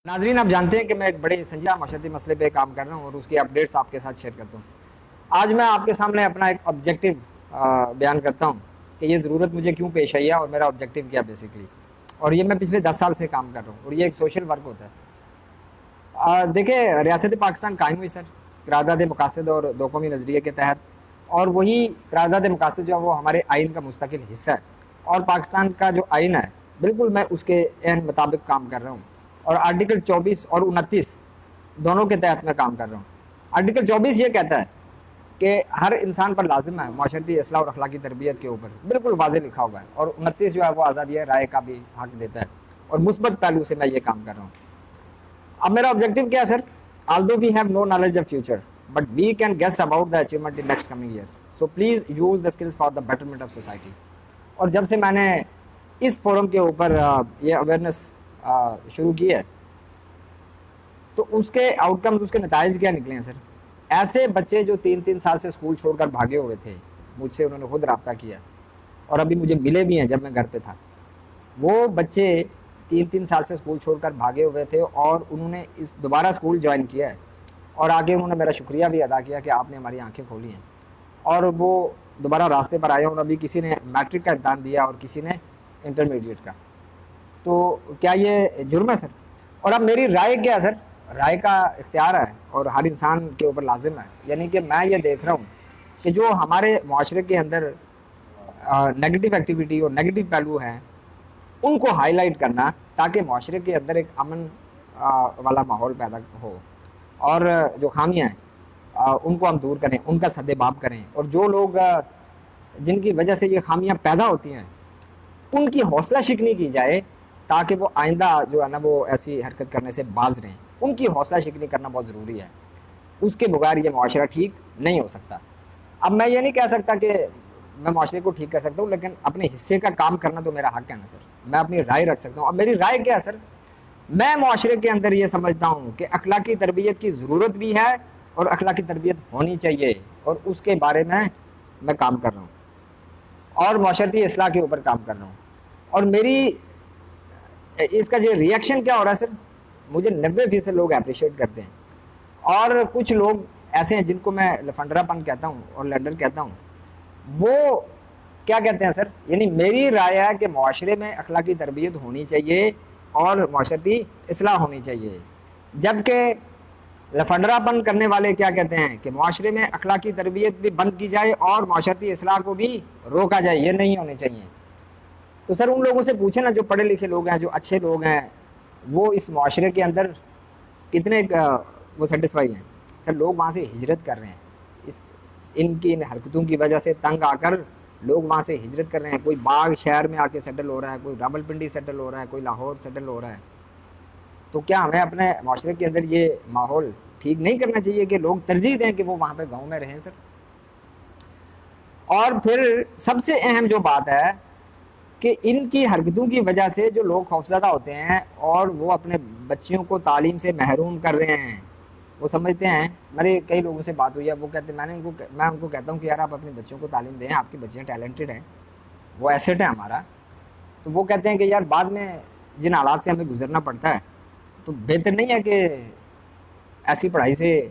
ناظرین، آپ جانتے ہیں کہ میں ایک بڑے سنجیدہ معاشرتی مسئلے پہ کام کر رہا ہوں اور اس کی اپڈیٹس آپ کے ساتھ شیئر کرتا ہوں. آج میں آپ کے سامنے اپنا ایک آبجیکٹو بیان کرتا ہوں کہ یہ ضرورت مجھے کیوں پیش آئی ہے اور میرا آبجیکٹو کیا بیسیکلی. اور یہ میں پچھلے 10 سال سے کام کر رہا ہوں اور یہ ایک سوشل ورک ہوتا ہے. دیکھیں، ریاست پاکستان قائم ہوئی سر قرارداد مقاصد اور دو قومی نظریے کے تحت، اور وہی قرارداد مقاصد جو ہے وہ ہمارے آئین کا مستقل حصہ ہے. اور پاکستان کا جو آئین ہے بالکل میں اس کے عین مطابق کام کر رہا ہوں. اور آرٹیکل 24 اور 29 دونوں کے تحت میں کام کر رہا ہوں. آرٹیکل 24 یہ کہتا ہے کہ ہر انسان پر لازم ہے معاشرتی اصلاح اور اخلاقی تربیت کے اوپر، بالکل واضح لکھا ہوا ہے. اور 29 جو ہے وہ آزادی رائے کا بھی حق دیتا ہے اور مثبت پہلو سے میں یہ کام کر رہا ہوں. اب میرا آبجیکٹو کیا ہے سر؟ although we have no knowledge of future but we can guess about the achievement in next coming years, so please use the skills for the betterment of society. اور جب سے میں نے اس فورم کے اوپر یہ اویئرنیس شروع کی ہے تو اس کے آؤٹ کم، اس کے نتائج کیا نکلے ہیں سر؟ ایسے بچے جو 3 سال سے اسکول چھوڑ کر بھاگے ہوئے تھے، مجھ سے انہوں نے خود رابطہ کیا اور ابھی مجھے ملے بھی ہیں جب میں گھر پہ تھا. وہ بچے 3 سال سے اسکول چھوڑ کر بھاگے ہوئے تھے اور انہوں نے دوبارہ اسکول جوائن کیا ہے اور آگے انہوں نے میرا شکریہ بھی ادا کیا کہ آپ نے ہماری آنکھیں کھولی ہیں. اور وہ دوبارہ راستے پر آئے اور ابھی کسی نے میٹرک کا امتحان دیا اور کسی نے انٹرمیڈیٹ کا. تو کیا یہ جرم ہے سر؟ اور اب میری رائے کیا ہے سر؟ رائے کا اختیار ہے اور ہر انسان کے اوپر لازم ہے. یعنی کہ میں یہ دیکھ رہا ہوں کہ جو ہمارے معاشرے کے اندر نیگیٹو ایکٹیویٹی اور نیگیٹو پہلو ہیں ان کو ہائی لائٹ کرنا تاکہ معاشرے کے اندر ایک امن والا ماحول پیدا ہو، اور جو خامیاں ہیں ان کو ہم دور کریں، ان کا سد باب کریں. اور جو لوگ جن کی وجہ سے یہ خامیاں پیدا ہوتی ہیں ان کی حوصلہ شکنی کی جائے تاکہ وہ آئندہ جو ہے نا وہ ایسی حرکت کرنے سے باز رہیں. ان کی حوصلہ شکنی کرنا بہت ضروری ہے، اس کے بغیر یہ معاشرہ ٹھیک نہیں ہو سکتا. اب میں یہ نہیں کہہ سکتا کہ میں معاشرے کو ٹھیک کر سکتا ہوں، لیکن اپنے حصے کا کام کرنا تو میرا حق ہے نا سر. میں اپنی رائے رکھ سکتا ہوں. اب میری رائے کیا ہے سر؟ میں معاشرے کے اندر یہ سمجھتا ہوں کہ اخلاقی تربیت کی ضرورت بھی ہے اور اخلاقی تربیت ہونی چاہیے، اور اس کے بارے میں کام کر رہا ہوں اور معاشرتی اصلاح کے اوپر کام کر رہا ہوں. اور میری اس کا جو ریئیکشن کیا ہو رہا ہے سر؟ مجھے 90% لوگ اپریشیٹ کرتے ہیں اور کچھ لوگ ایسے ہیں جن کو میں لفنڈرا پن کہتا ہوں اور لیڈر کہتا ہوں. وہ کیا کہتے ہیں سر؟ یعنی میری رائے ہے کہ معاشرے میں اخلاقی تربیت ہونی چاہیے اور معاشرتی اصلاح ہونی چاہیے، جبکہ لفنڈرا پن کرنے والے کیا کہتے ہیں کہ معاشرے میں اخلاقی تربیت بھی بند کی جائے اور معاشرتی اصلاح کو بھی روکا جائے، یہ نہیں ہونے چاہیے. تو سر ان لوگوں سے پوچھیں نا جو پڑھے لکھے لوگ ہیں، جو اچھے لوگ ہیں، وہ اس معاشرے کے اندر کتنے وہ سیٹسفائی ہیں؟ سر لوگ وہاں سے ہجرت کر رہے ہیں، ان کی ان حرکتوں کی وجہ سے تنگ آ کر لوگ وہاں سے ہجرت کر رہے ہیں. کوئی باغ شہر میں آ کے سیٹل ہو رہا ہے، کوئی راول پنڈی سیٹل ہو رہا ہے، کوئی لاہور سیٹل ہو رہا ہے. تو کیا ہمیں اپنے معاشرے کے اندر یہ ماحول ٹھیک نہیں کرنا چاہیے کہ لوگ ترجیح دیں کہ وہ وہاں پہ گاؤں میں رہیں سر؟ اور پھر سب سے اہم جو بات ہے کہ ان کی حرکتوں کی وجہ سے جو لوگ خوفزدہ ہوتے ہیں اور وہ اپنے بچیوں کو تعلیم سے محروم کر رہے ہیں. وہ سمجھتے ہیں، میرے کئی لوگوں سے بات ہوئی ہے، وہ کہتے ہیں میں ان کو کہتا ہوں کہ یار آپ اپنے بچوں کو تعلیم دیں، آپ کی بچیاں ٹیلنٹڈ ہیں، وہ ایسٹ ہے ہمارا. تو وہ کہتے ہیں کہ یار بعد میں جن حالات سے ہمیں گزرنا پڑتا ہے تو بہتر نہیں ہے کہ ایسی پڑھائی سے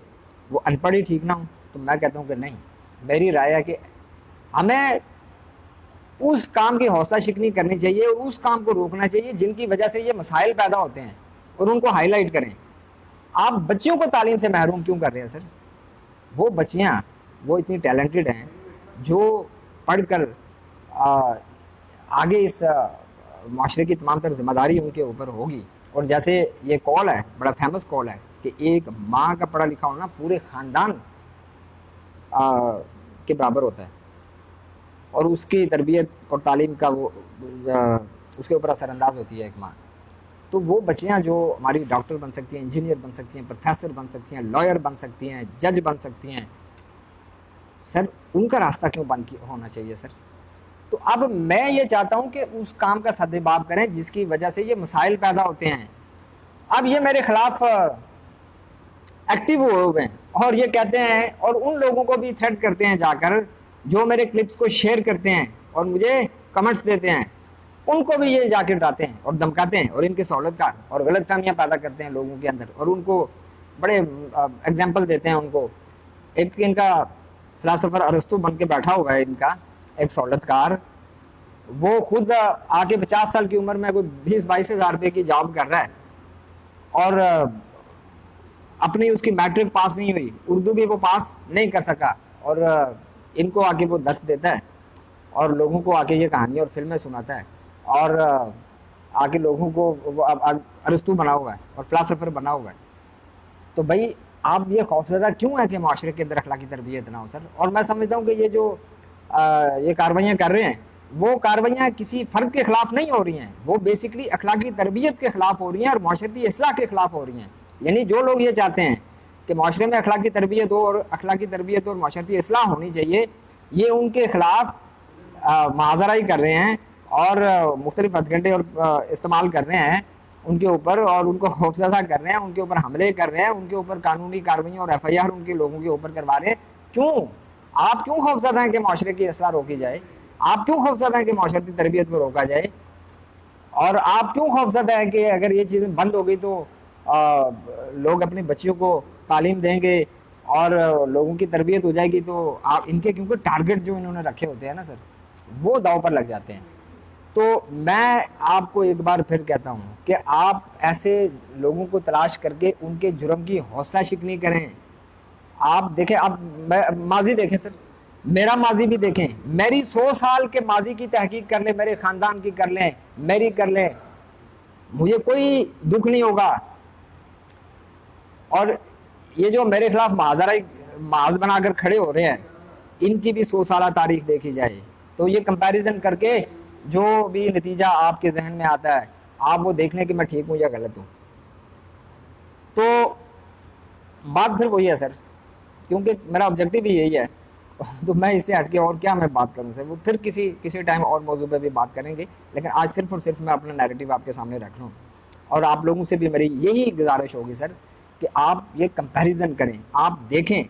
وہ ان پڑھ ہی ٹھیک نہ ہوں. تو میں کہتا ہوں کہ نہیں، میری رائے ہے کہ ہمیں اس کام کی حوصلہ شکنی کرنی چاہیے اور اس کام کو روکنا چاہیے جن کی وجہ سے یہ مسائل پیدا ہوتے ہیں اور ان کو ہائی لائٹ کریں. آپ بچیوں کو تعلیم سے محروم کیوں کر رہے ہیں سر؟ وہ بچیاں وہ اتنی ٹیلنٹڈ ہیں جو پڑھ کر آگے اس معاشرے کی تمام تر ذمہ داری ان کے اوپر ہوگی. اور جیسے یہ کال ہے، بڑا فیمس کال ہے کہ ایک ماں کا پڑھا لکھا ہونا پورے خاندان کے برابر ہوتا ہے، اور اس کی تربیت اور تعلیم کا وہ اس کے اوپر اثر انداز ہوتی ہے ایک ماں. تو وہ بچیاں جو ہماری ڈاکٹر بن سکتی ہیں، انجینئر بن سکتی ہیں، پروفیسر بن سکتی ہیں، لائر بن سکتی ہیں، جج بن سکتی ہیں، سر ان کا راستہ کیوں بند ہونا چاہیے سر؟ تو اب میں یہ چاہتا ہوں کہ اس کام کا سد باب کریں جس کی وجہ سے یہ مسائل پیدا ہوتے ہیں. اب یہ میرے خلاف ایکٹیو ہوئے ہیں اور یہ کہتے ہیں اور ان لوگوں کو بھی تھریٹ کرتے ہیں جا کر جو میرے کلپس کو شیئر کرتے ہیں اور مجھے کمنٹس دیتے ہیں ان کو بھی یہ جا کے ڈراتے ہیں اور دھمکاتے ہیں اور ان کے سہولت کار اور غلط فہمیاں پیدا کرتے ہیں لوگوں کے اندر، اور ان کو بڑے ایگزامپل دیتے ہیں ان کو. ایک ان کا فلاسفر ارسطو بن کے بیٹھا ہوا ہے، ان کا ایک سہولت کار، وہ خود آ کے 50 سال کی عمر میں کوئی 20-22 ہزار روپے کی جاب کر رہا ہے، اور اپنی اس کی میٹرک پاس نہیں ہوئی، اردو بھی وہ پاس نہیں کر سکا، اور ان کو آ کے وہ درس دیتا ہے اور لوگوں کو آ کے یہ کہانیاں اور فلمیں سناتا ہے، اور آ کے لوگوں کو وہ ارسطو بنا ہوا ہے اور فلاسفر بنا ہوا ہے. تو بھائی آپ یہ خوفزدہ کیوں ہے کہ معاشرے کے اندر اخلاقی تربیت نہ ہو سر؟ اور میں سمجھتا ہوں کہ یہ جو یہ کاروائیاں کر رہے ہیں، وہ کاروائیاں کسی فرد کے خلاف نہیں ہو رہی ہیں، وہ بیسکلی اخلاقی تربیت کے خلاف ہو رہی ہیں اور معاشرتی اصلاح کے خلاف ہو رہی ہیں. یعنی جو لوگ یہ چاہتے ہیں کہ معاشرے میں اخلاقی تربیت ہو اور اخلاقی تربیت اور معاشرتی اصلاح ہونی چاہیے، یہ ان کے خلاف معاذرائی کر رہے ہیں اور مختلف ہتھ کنڈے اور استعمال کر رہے ہیں ان کے اوپر، اور ان کو خوفزدہ کر رہے ہیں، ان کے اوپر حملے کر رہے ہیں، ان کے اوپر قانونی کارروائیاں اور FIR ان کے لوگوں کے اوپر کروا رہے ہیں. کیوں؟ آپ کیوں خوفزدہ ہیں کہ معاشرے کی اصلاح روکی جائے؟ آپ کیوں خوفزدہ ہیں کہ معاشرتی تربیت کو روکا جائے؟ اور آپ کیوں خوفزدہ ہیں کہ اگر یہ چیزیں بند ہو گئی تو لوگ اپنی بچیوں کو تعلیم دیں گے اور لوگوں کی تربیت ہو جائے گی تو آپ ان کے، کیونکہ ٹارگٹ جو انہوں نے رکھے ہوتے ہیں نا سر، وہ داؤ پر لگ جاتے ہیں. تو میں آپ کو ایک بار پھر کہتا ہوں کہ آپ ایسے لوگوں کو تلاش کر کے ان کے جرم کی حوصلہ شکنی کریں. آپ دیکھیں، آپ ماضی دیکھیں سر، میرا ماضی بھی دیکھیں، میری 100 سال کے ماضی کی تحقیق کر لیں، میرے خاندان کی کر لیں، میری کر لیں، مجھے کوئی دکھ نہیں ہوگا. اور یہ جو میرے خلاف محاذ بنا کر کھڑے ہو رہے ہیں، ان کی بھی 100 سالہ تاریخ دیکھی جائے تو یہ کمپیریزن کر کے جو بھی نتیجہ آپ کے ذہن میں آتا ہے، آپ وہ دیکھ لیں کہ میں ٹھیک ہوں یا غلط ہوں. تو بات پھر وہی ہے سر، کیونکہ میرا آبجیکٹو بھی یہی ہے، تو میں اس سے ہٹ کے اور کیا میں بات کروں سر؟ وہ پھر کسی ٹائم اور موضوع پہ بھی بات کریں گے، لیکن آج صرف اور صرف میں اپنا نیریٹو آپ کے سامنے رکھ رہا ہوں. اور آپ لوگوں سے بھی میری یہی گزارش ہوگی سر کہ آپ یہ کمپیریزن کریں، آپ دیکھیں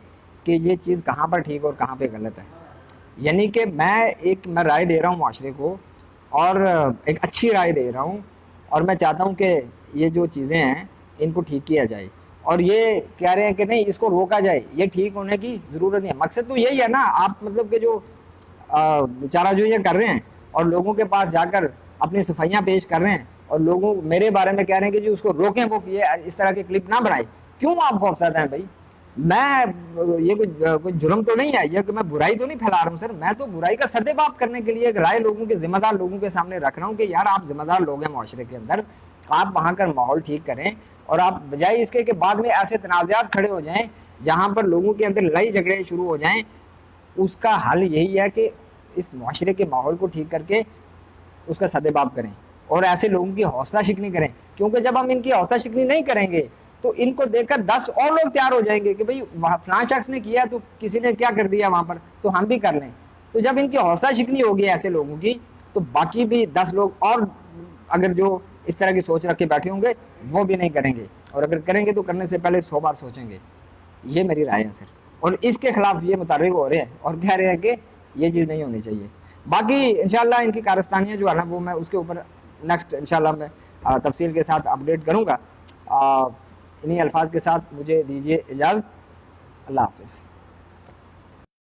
کہ یہ چیز کہاں پر ٹھیک اور کہاں پہ غلط ہے. یعنی کہ میں رائے دے رہا ہوں معاشرے کو، اور ایک اچھی رائے دے رہا ہوں، اور میں چاہتا ہوں کہ یہ جو چیزیں ہیں ان کو ٹھیک کیا جائے. اور یہ کہہ رہے ہیں کہ نہیں اس کو روکا جائے، یہ ٹھیک ہونے کی ضرورت نہیں ہے. مقصد تو یہی ہے نا، آپ مطلب کہ جو چارہ جو یہ کر رہے ہیں اور لوگوں کے پاس جا کر اپنی صفائیاں پیش کر رہے ہیں اور لوگوں میرے بارے میں کہہ رہے ہیں کہ جی اس کو روکیں، وہ یہ اس طرح کے کلپ نہ بنائے. کیوں آپ خوفزدہ ہیں بھائی؟ میں یہ کوئی جرم تو نہیں ہے، یہ کہ میں برائی تو نہیں پھیلا رہا ہوں سر، میں تو برائی کا سدباب کرنے کے لیے ایک رائے لوگوں کے ذمہ دار لوگوں کے سامنے رکھ رہا ہوں کہ یار آپ ذمہ دار لوگ ہیں معاشرے کے اندر، آپ وہاں کر ماحول ٹھیک کریں. اور آپ بجائے اس کے کہ بعد میں ایسے تنازعات کھڑے ہو جائیں جہاں پر لوگوں کے اندر لڑائی جھگڑے شروع ہو جائیں، اس کا حل یہی ہے کہ اس معاشرے کے ماحول کو ٹھیک کر کے اس کا سدباب کریں اور ایسے لوگوں کی حوصلہ شکنی کریں. کیونکہ جب ہم ان کی حوصلہ شکنی نہیں کریں گے تو ان کو دیکھ کر 10 اور لوگ تیار ہو جائیں گے کہ بھئی فلاں شخص نے کیا تو کسی نے کیا کر دیا وہاں پر، تو ہم بھی کر لیں. تو جب ان کی حوصلہ شکنی ہوگی ایسے لوگوں کی، تو باقی بھی 10 لوگ اور اگر جو اس طرح کی سوچ رکھ کے بیٹھے ہوں گے وہ بھی نہیں کریں گے، اور اگر کریں گے تو کرنے سے پہلے 100 بار سوچیں گے. یہ میری رائے ہے سر، اور اس کے خلاف یہ متحرک ہو رہے ہیں اور کہہ رہے ہیں کہ یہ چیز نہیں ہونی چاہیے. باقی انشاءاللہ ان کی کارستانیاں جو ہے نا وہ میں اس کے اوپر نیکسٹ انشاءاللہ میں تفصیل کے ساتھ اپڈیٹ کروں گا. انہی الفاظ کے ساتھ مجھے دیجیے اجازت. اللہ حافظ.